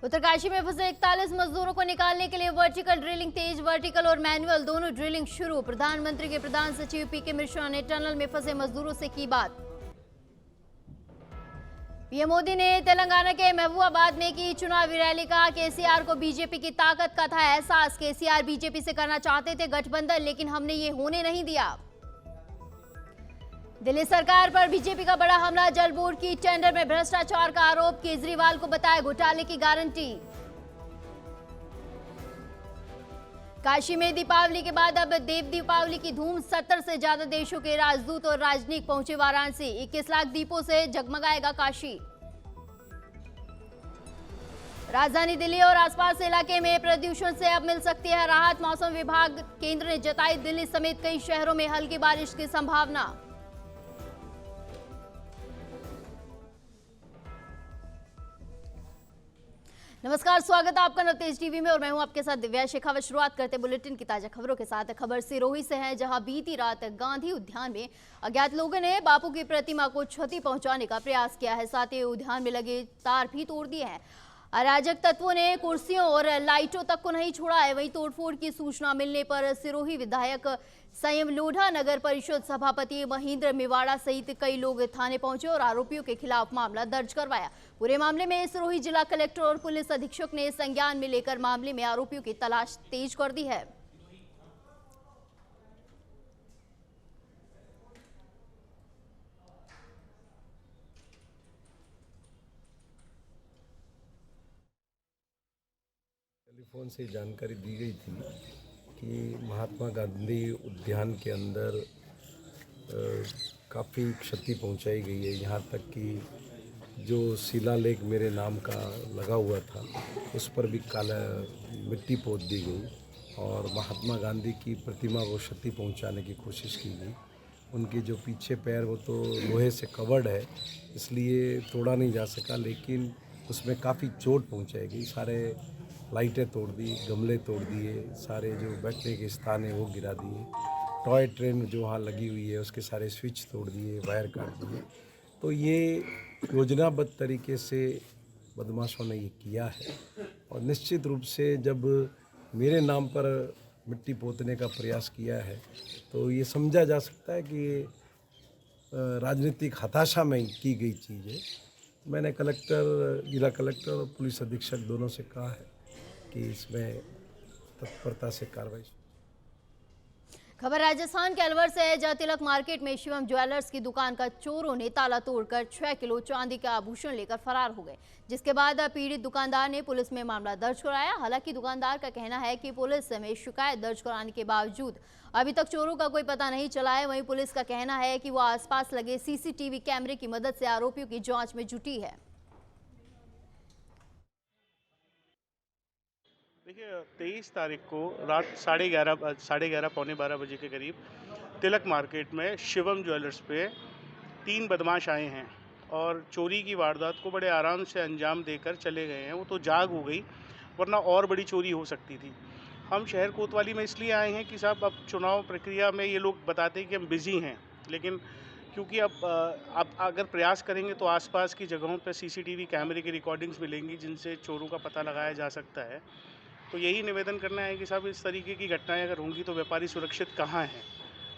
उत्तरकाशी में फंसे 41 मजदूरों को निकालने के लिए वर्टिकल ड्रिलिंग तेज, वर्टिकल और मैनुअल दोनों ड्रिलिंग शुरू। प्रधानमंत्री के प्रधान सचिव पीके मिश्रा ने टनल में फंसे मजदूरों से की बात। पीएम मोदी ने तेलंगाना के महबूबाबाद में की चुनावी रैली। कहा केसीआर को बीजेपी की ताकत का था एहसास। केसीआर बीजेपी से करना चाहते थे गठबंधन, लेकिन हमने ये होने नहीं दिया। दिल्ली सरकार पर बीजेपी का बड़ा हमला। जल बोर्ड की टेंडर में भ्रष्टाचार का आरोप। केजरीवाल को बताया घोटाले की गारंटी। काशी में दीपावली के बाद अब देव दीपावली की धूम। 70 से ज्यादा देशों के राजदूत और राजनयिक पहुंचे वाराणसी। 21 लाख दीपों से जगमगाएगा काशी। राजधानी दिल्ली और आसपास इलाके में प्रदूषण से अब मिल सकती है राहत। मौसम विभाग केंद्र ने जताई दिल्ली समेत कई शहरों में हल्की बारिश की संभावना। नमस्कार, स्वागत है आपका नवतेज टीवी में और मैं हूं आपके साथ दिव्या शेखावत। शुरुआत करते बुलेटिन की ताजा खबरों के साथ। खबर सिरोही से है, जहां बीती रात गांधी उद्यान में अज्ञात लोगों ने बापू की प्रतिमा को क्षति पहुंचाने का प्रयास किया है। साथ ही उद्यान में लगे तार भी तोड़ दिए हैं। अराजक तत्वों ने कुर्सियों और लाइटों तक को नहीं छोड़ा है। वहीं तोड़फोड़ की सूचना मिलने पर सिरोही विधायक संयम लोढ़ा, नगर परिषद सभापति महेंद्र मेवाड़ा सहित कई लोग थाने पहुंचे और आरोपियों के खिलाफ मामला दर्ज करवाया। पूरे मामले में सिरोही जिला कलेक्टर और पुलिस अधीक्षक ने संज्ञान में लेकर मामले में आरोपियों की तलाश तेज कर दी है। टेलीफोन से जानकारी दी गई थी कि महात्मा गांधी उद्यान के अंदर काफ़ी क्षति पहुंचाई गई है। यहाँ तक कि जो शिलालेख मेरे नाम का लगा हुआ था उस पर भी काला मिट्टी पोत दी गई और महात्मा गांधी की प्रतिमा को क्षति पहुंचाने की कोशिश की गई। उनके जो पीछे पैर वो तो लोहे से कवर्ड है, इसलिए तोड़ा नहीं जा सका, लेकिन उसमें काफ़ी चोट पहुंचाई गई। सारे लाइटें तोड़ दी, गमले तोड़ दिए, सारे जो बैठने के स्थान है वो गिरा दिए। टॉय ट्रेन जो वहाँ लगी हुई है उसके सारे स्विच तोड़ दिए, वायर काट दिए। तो ये योजनाबद्ध तरीके से बदमाशों ने ये किया है और निश्चित रूप से जब मेरे नाम पर मिट्टी पोतने का प्रयास किया है तो ये समझा जा सकता है कि ये राजनीतिक हताशा में की गई चीज़ है। मैंने कलेक्टर, जिला कलेक्टर और पुलिस अधीक्षक दोनों से कहा है कि इसमें तत्परता से कार्रवाई। खबर राजस्थान के अलवर से है, जहां तिलक मार्केट में शिवम ज्वेलर्स की दुकान का चोरों ने ताला तोड़कर 6 किलो चांदी का आभूषण लेकर फरार हो गए, जिसके बाद पीड़ित दुकानदार ने पुलिस में मामला दर्ज कराया। हालांकि दुकानदार का कहना है कि पुलिस में शिकायत दर्ज कराने के बावजूद अभी तक चोरों का कोई पता नहीं चला है। वहीं पुलिस का कहना है कि वो आसपास लगे सीसीटीवी कैमरे की मदद से आरोपियों की जांच में जुटी है। देखिए, 23 तारीख को रात 11:30 पौने 12 बजे के करीब तिलक मार्केट में शिवम ज्वेलर्स पे 3 बदमाश आए हैं और चोरी की वारदात को बड़े आराम से अंजाम देकर चले गए हैं। वो तो जाग हो गई, वरना और बड़ी चोरी हो सकती थी। हम शहर कोतवाली में इसलिए आए हैं कि साहब अब चुनाव प्रक्रिया में ये लोग बताते हैं कि हम बिज़ी हैं, लेकिन क्योंकि अब अगर प्रयास करेंगे तो आसपास की जगहों पर सीसीटीवी कैमरे की रिकॉर्डिंग्स मिलेंगी जिनसे चोरों का पता लगाया जा सकता है। तो यही निवेदन करना है कि साहब इस तरीके की घटनाएं अगर होंगी तो व्यापारी सुरक्षित कहाँ हैं।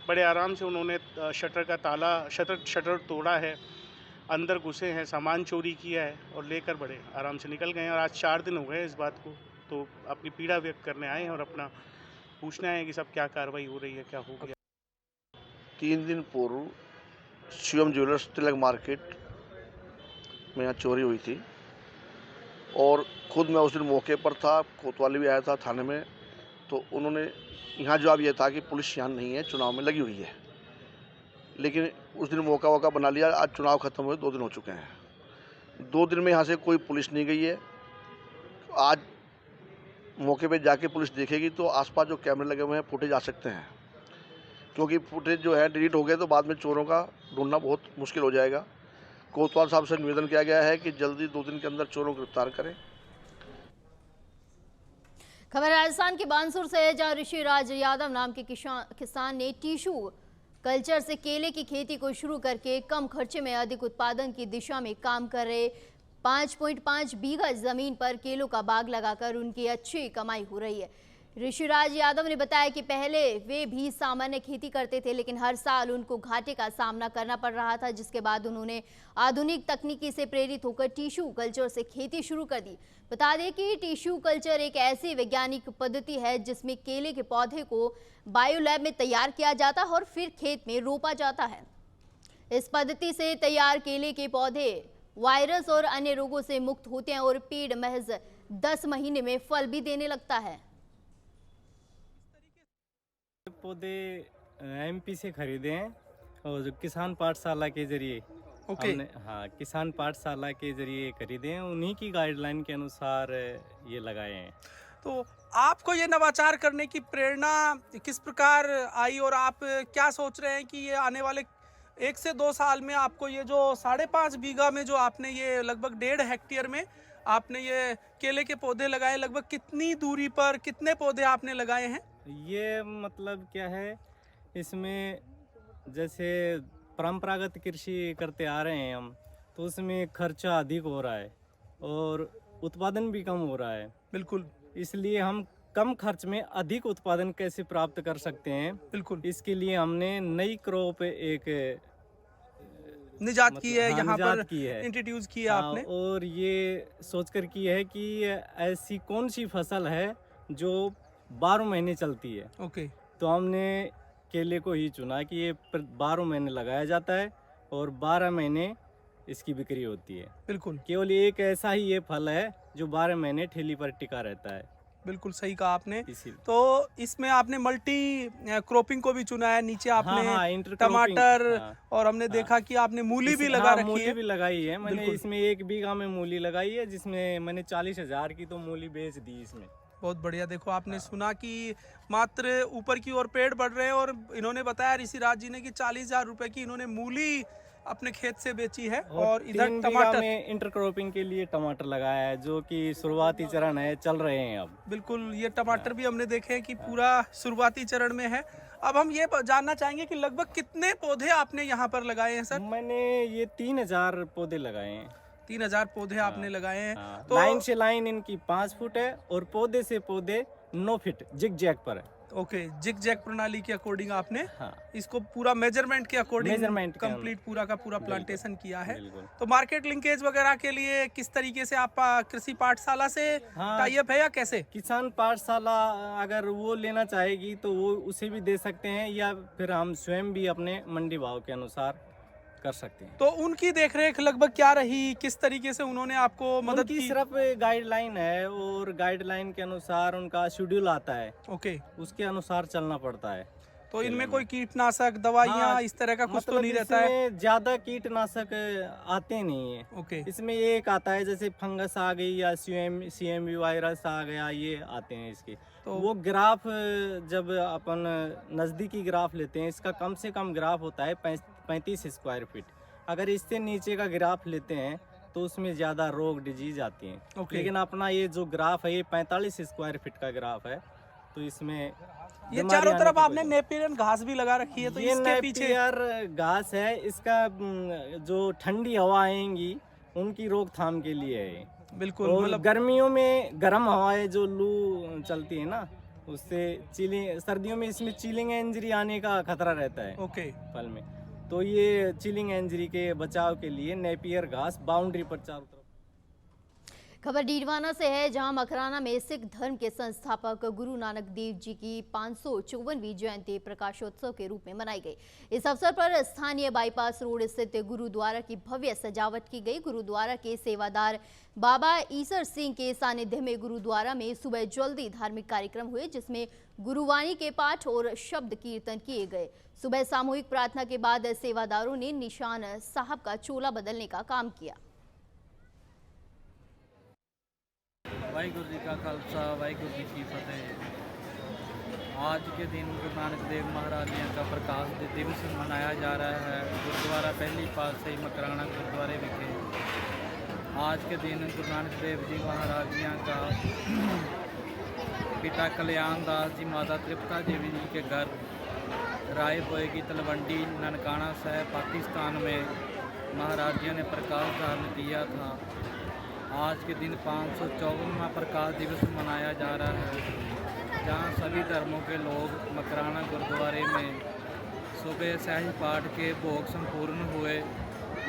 बड़े आराम से उन्होंने शटर तोड़ा है, अंदर घुसे हैं, सामान चोरी किया है और लेकर बड़े आराम से निकल गए हैं। और आज 4 दिन हो गए इस बात को, तो अपनी पीड़ा व्यक्त करने आए हैं और अपना पूछना है कि सब क्या कार्रवाई हो रही है, क्या हो गया। 3 दिन पूर्व शिवम ज्वेलर्स तिलक मार्केट में यहाँ चोरी हुई थी और खुद मैं उस दिन मौके पर था, कोतवाली भी आया था थाने में। तो उन्होंने यहाँ जवाब ये था कि पुलिस यहाँ नहीं है, चुनाव में लगी हुई है। लेकिन उस दिन मौका बना लिया। आज चुनाव खत्म हुए 2 दिन हो चुके हैं। 2 दिन में यहाँ से कोई पुलिस नहीं गई है। आज मौके पे जाके पुलिस देखेगी तो आसपास जो कैमरे लगे हुए हैं फुटेज आ सकते हैं, क्योंकि फुटेज जो है डिलीट हो गए तो बाद में चोरों का ढूंढना बहुत मुश्किल हो जाएगा। कोतवाल साहब से निवेदन किया गया है कि जल्दी 2 दिन के अंदर चोरों को गिरफ्तार करें। खबर राजस्थान के बानसूर से है, जहां ऋषि राज यादव नाम के किसान ने टिश्यू कल्चर से केले की खेती को शुरू करके कम खर्चे में अधिक उत्पादन की दिशा में काम कर रहे 5.5 बीघा जमीन पर केलों का बाग लगाकर उनकी अच्छी कमाई हो रही है। ऋषिराज यादव ने बताया कि पहले वे भी सामान्य खेती करते थे, लेकिन हर साल उनको घाटे का सामना करना पड़ रहा था, जिसके बाद उन्होंने आधुनिक तकनीकी से प्रेरित होकर टिश्यू कल्चर से खेती शुरू कर दी। बता दें कि टिश्यू कल्चर एक ऐसी वैज्ञानिक पद्धति है जिसमें केले के पौधे को बायोलैब में तैयार किया जाता है और फिर खेत में रोपा जाता है। इस पद्धति से तैयार केले के पौधे वायरस और अन्य रोगों से मुक्त होते हैं और पेड़ महज 10 महीने में फल भी देने लगता है। पौधे एमपी से खरीदे हैं और जो किसान पाठशाला के जरिए हमने किसान पाठशाला के जरिए खरीदे हैं, उन्हीं की गाइडलाइन के अनुसार ये लगाए हैं। तो आपको ये नवाचार करने की प्रेरणा किस प्रकार आई और आप क्या सोच रहे हैं कि ये आने वाले 1 से 2 साल में आपको ये जो 5.5 बीघा में जो आपने ये लगभग 1.5 हेक्टेयर में आपने ये केले के पौधे लगाए, लगभग कितनी दूरी पर कितने पौधे आपने लगाए हैं? ये मतलब क्या है, इसमें जैसे परंपरागत कृषि करते आ रहे हैं हम, तो उसमें खर्चा अधिक हो रहा है और उत्पादन भी कम हो रहा है। बिल्कुल, इसलिए हम कम खर्च में अधिक उत्पादन कैसे प्राप्त कर सकते हैं, बिल्कुल इसके लिए हमने नई क्रॉप एक निजात की है, यहाँ पर निजात की है, इंट्रोड्यूस किया आपने। और ये सोचकर की है कि ऐसी कौन सी फसल है जो 12 महीने चलती है। ओके, तो हमने केले को ही चुना कि ये 12 महीने लगाया जाता है और 12 महीने इसकी बिक्री होती है। बिल्कुल, केवल एक ऐसा ही ये फल है जो 12 महीने ठेली पर टिका रहता है। बिल्कुल सही कहा आपने। इसी तो इसमें आपने मल्टी क्रॉपिंग को भी चुना है, नीचे आपने इंटरक्रॉपिंग, टमाटर और हमने देखा कि आपने मूली भी लगा रखी मूली है। भी लगाई है मैंने। बिल्कुल। इसमें 1 बीघा में मूली लगाई है, जिसमें मैंने 40,000 की तो मूली बेच दी इसमें। बहुत बढ़िया। देखो, आपने सुना कि मात्र ऊपर की ओर पेड़ बढ़ रहे हैं और इन्होंने बताया ऋषिराज जी ने कि 40,000 रुपए की इन्होंने मूली अपने खेत से बेची है और इधर 3 बीघा टमाटर में इंटरक्रॉपिंग के लिए टमाटर लगाया है, जो कि शुरुआती चरण है, चल रहे हैं अब। बिल्कुल, ये टमाटर भी हमने देखे हैं कि पूरा शुरुआती चरण में है। अब हम ये जानना चाहेंगे कि लगभग कितने पौधे आपने यहाँ पर लगाए हैं सर? मैंने ये 3,000 पौधे लगाए हैं। 3,000 पौधे आपने लगाए हैं। तो तो लाइन से लाइन इनकी 5 फुट है और पौधे से पौधे 9 फीट जिग जैग पर है। ओके, जिग जैग प्रणाली के अकॉर्डिंग आपने हाँ, इसको पूरा मेजरमेंट के अकॉर्डिंग मेजरमेंट कंप्लीट पूरा का पूरा प्लांटेशन किया है। बिल्कुल। तो मार्केट लिंकेज वगैरह के लिए किस तरीके से आप कृषि पाठशाला से टाई अप है या कैसे? किसान पाठशाला अगर वो लेना चाहेगी तो वो उसे भी दे सकते हैं, या फिर हम स्वयं भी अपने मंडी भाव के अनुसार कर सकते हैं। तो उनकी देखरेख लगभग क्या रही, किस तरीके से उन्होंने आपको मदद उनकी की? सिर्फ गाइडलाइन है और गाइडलाइन के अनुसार उनका शेड्यूल आता है, ओके, उसके अनुसार चलना पड़ता है। तो इनमें कोई कीटनाशक दवाइयाँ हाँ, इस तरह का कुछ मतलब तो नहीं रहता है? इसमें ज्यादा कीटनाशक आते नहीं है। ओके, इसमें एक आता है जैसे फंगस आ गई या CMV वायरस आ गया, ये आते हैं इसके। तो वो ग्राफ जब अपन नज़दीकी ग्राफ लेते हैं, इसका कम से कम ग्राफ होता है 35 स्क्वायर फीट। अगर इससे नीचे का ग्राफ लेते हैं तो उसमें ज़्यादा रोग डिजीज आती हैं। ओके। लेकिन अपना ये जो ग्राफ है ये 45 स्क्वायर फीट का ग्राफ है, तो इसमें ये बीमारी चारों आने तरफ की आपने कोई- नेपियन घास भी लगा रखी है, तो ये इसके पीछे नेपियर घास है। इसका जो ठंडी हवा आएंगी उनकी रोकथाम के लिए है। बिल्कुल, और मतलब गर्मियों में गर्म हवाएं जो लू चलती है ना, उससे चिलिंग, सर्दियों में इसमें चिलिंग इंजरी आने का खतरा रहता है ओके। फल में। तो ये चिलिंग इंजरी के बचाव के लिए नेपियर घास बाउंड्री पर चारों तरफ। खबर डीडवाना से है, जहां मकराना में सिख धर्म के संस्थापक गुरु नानक देव जी की 554वीं जयंती प्रकाशोत्सव के रूप में मनाई गई। इस अवसर पर स्थानीय बाईपास रोड स्थित गुरुद्वारा की भव्य सजावट की गई। गुरुद्वारा के सेवादार बाबा ईसर सिंह के सानिध्य में गुरुद्वारा में सुबह जल्दी धार्मिक कार्यक्रम हुए, जिसमें गुरुवाणी के पाठ और शब्द कीर्तन किए गए। सुबह सामूहिक प्रार्थना के बाद सेवादारों ने निशान साहब का चोला बदलने का काम किया। वाहिगुरु जी का खालसा, वाहिगुरु जी की फतेह। आज के दिन गुरु नानक देव महाराज जी का प्रकाश दिवस मनाया जा रहा है गुरुद्वारा पहली पातशाही मकराना गुरुद्वारे विखे। आज के दिन गुरु नानक देव जी महाराज जी का पिता कल्याण दास जी, माता तृप्ता देवी जी के घर राय होएगी तलवंडी ननकाना साहब पाकिस्तान में महाराज जी ने प्रकाश धारण किया था। आज के दिन 554वां प्रकाश दिवस मनाया जा रहा है, जहां सभी धर्मों के लोग मकराना गुरुद्वारे में सुबह सहज पाठ के भोग संपूर्ण हुए।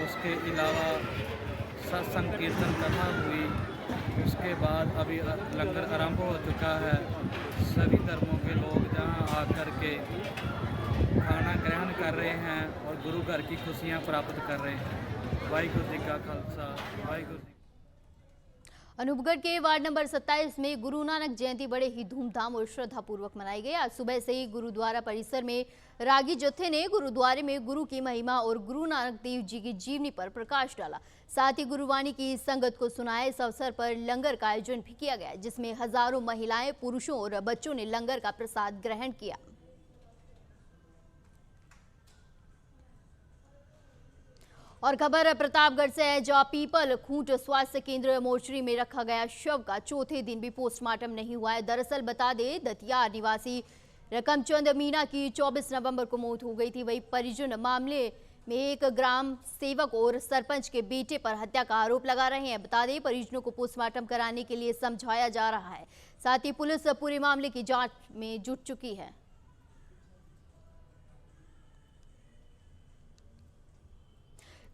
उसके अलावा सत्संग कीर्तन कथा हुई। उसके बाद अभी लंगर आरंभ हो चुका है। सभी धर्मों के लोग जहां आकर के खाना ग्रहण कर रहे हैं और गुरु घर की खुशियां प्राप्त कर रहे हैं। वाहिगुरु जी का खालसा, वाहिगुरु जी। अनूपगढ़ के वार्ड नंबर 27 में गुरु नानक जयंती बड़े ही धूमधाम और श्रद्धापूर्वक मनाई गई। आज सुबह से ही गुरुद्वारा परिसर में रागी जत्थे ने गुरुद्वारे में गुरु की महिमा और गुरु नानक देव जी की जीवनी पर प्रकाश डाला। साथ ही गुरुवाणी की संगत को सुनाए। इस अवसर पर लंगर का आयोजन भी किया गया, जिसमें हजारों महिलाएं, पुरुषों और बच्चों ने लंगर का प्रसाद ग्रहण किया। और खबर प्रतापगढ़ से है, जहां पीपल खूंट स्वास्थ्य केंद्र मोर्चरी में रखा गया शव का चौथे दिन भी पोस्टमार्टम नहीं हुआ है। दरअसल बता दें, दतिया निवासी रकमचंद मीना की 24 नवंबर को मौत हो गई थी। वही परिजन मामले में एक ग्राम सेवक और सरपंच के बेटे पर हत्या का आरोप लगा रहे हैं। बता दें, परिजनों को पोस्टमार्टम कराने के लिए समझाया जा रहा है। साथ ही पुलिस पूरे मामले की जांच में जुट चुकी है।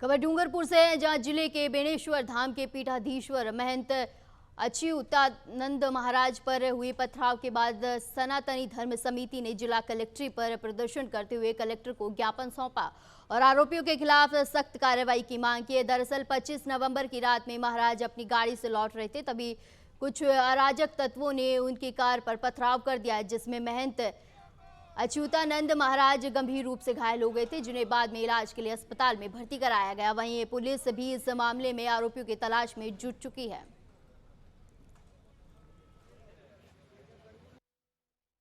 खबर डूंगरपुर से है, जहां जिले के बेणेश्वर धाम के पीठाधीश्वर महंत अच्युतानंद महाराज पर हुए पथराव के बाद सनातनी धर्म समिति ने जिला कलेक्ट्री पर प्रदर्शन करते हुए कलेक्टर को ज्ञापन सौंपा और आरोपियों के खिलाफ सख्त कार्रवाई की मांग की है। दरअसल 25 नवंबर की रात में महाराज अपनी गाड़ी से लौट रहे थे, तभी कुछ अराजक तत्वों ने उनकी कार पर पथराव कर दिया, जिसमें महंत अच्युतानंद महाराज गंभीर रूप से घायल हो गए थे, जिन्हें बाद में इलाज के लिए अस्पताल में भर्ती कराया गया। वहीं पुलिस भी इस मामले में आरोपियों की तलाश में जुट चुकी है।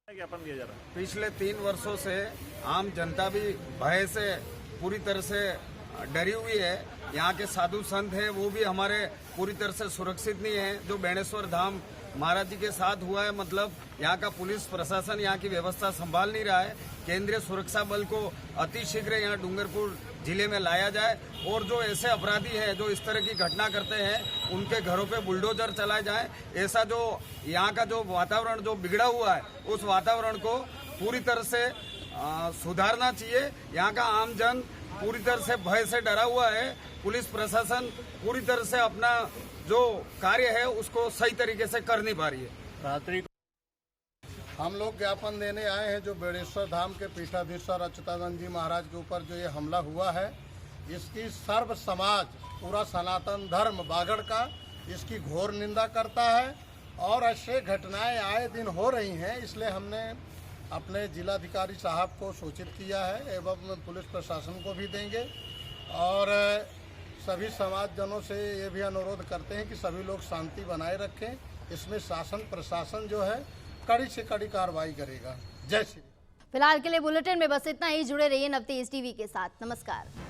ज्ञापन दिया जा रहा है। पिछले 3 वर्षों से आम जनता भी भय से पूरी तरह से डरी हुई है। यहाँ के साधु संत हैं, वो भी हमारे पूरी तरह से सुरक्षित नहीं है। जो बेणेश्वर धाम महाराज जी के साथ हुआ है, मतलब यहाँ का पुलिस प्रशासन यहाँ की व्यवस्था संभाल नहीं रहा है। केंद्रीय सुरक्षा बल को अति शीघ्र यहाँ डूंगरपुर जिले में लाया जाए और जो ऐसे अपराधी हैं जो इस तरह की घटना करते हैं, उनके घरों पे बुलडोजर चलाए जाए। ऐसा जो यहाँ का जो वातावरण जो बिगड़ा हुआ है, उस वातावरण को पूरी तरह से सुधारना चाहिए। यहाँ का आम जन पूरी तरह से भय से डरा हुआ है। पुलिस प्रशासन पूरी तरह से अपना जो कार्य है उसको सही तरीके से कर नहीं पा रही है। रात्रि हम लोग ज्ञापन देने आए हैं जो बेणेश्वर धाम के पीठाधीश्वर अच्युतानंद जी महाराज के ऊपर जो ये हमला हुआ है, इसकी सर्व समाज, पूरा सनातन धर्म बागड़ का इसकी घोर निंदा करता है और ऐसे घटनाएं आए दिन हो रही हैं। इसलिए हमने अपने जिलाधिकारी साहब को सूचित किया है एवं पुलिस प्रशासन को भी देंगे और सभी समाजजनों से ये भी अनुरोध करते हैं कि सभी लोग शांति बनाए रखें। इसमें शासन प्रशासन जो है कड़ी से कड़ी कार्रवाई करेगा। जय श्री। फिलहाल के लिए बुलेटिन में बस इतना ही। जुड़े रहिए नवतेज टीवी के साथ। नमस्कार।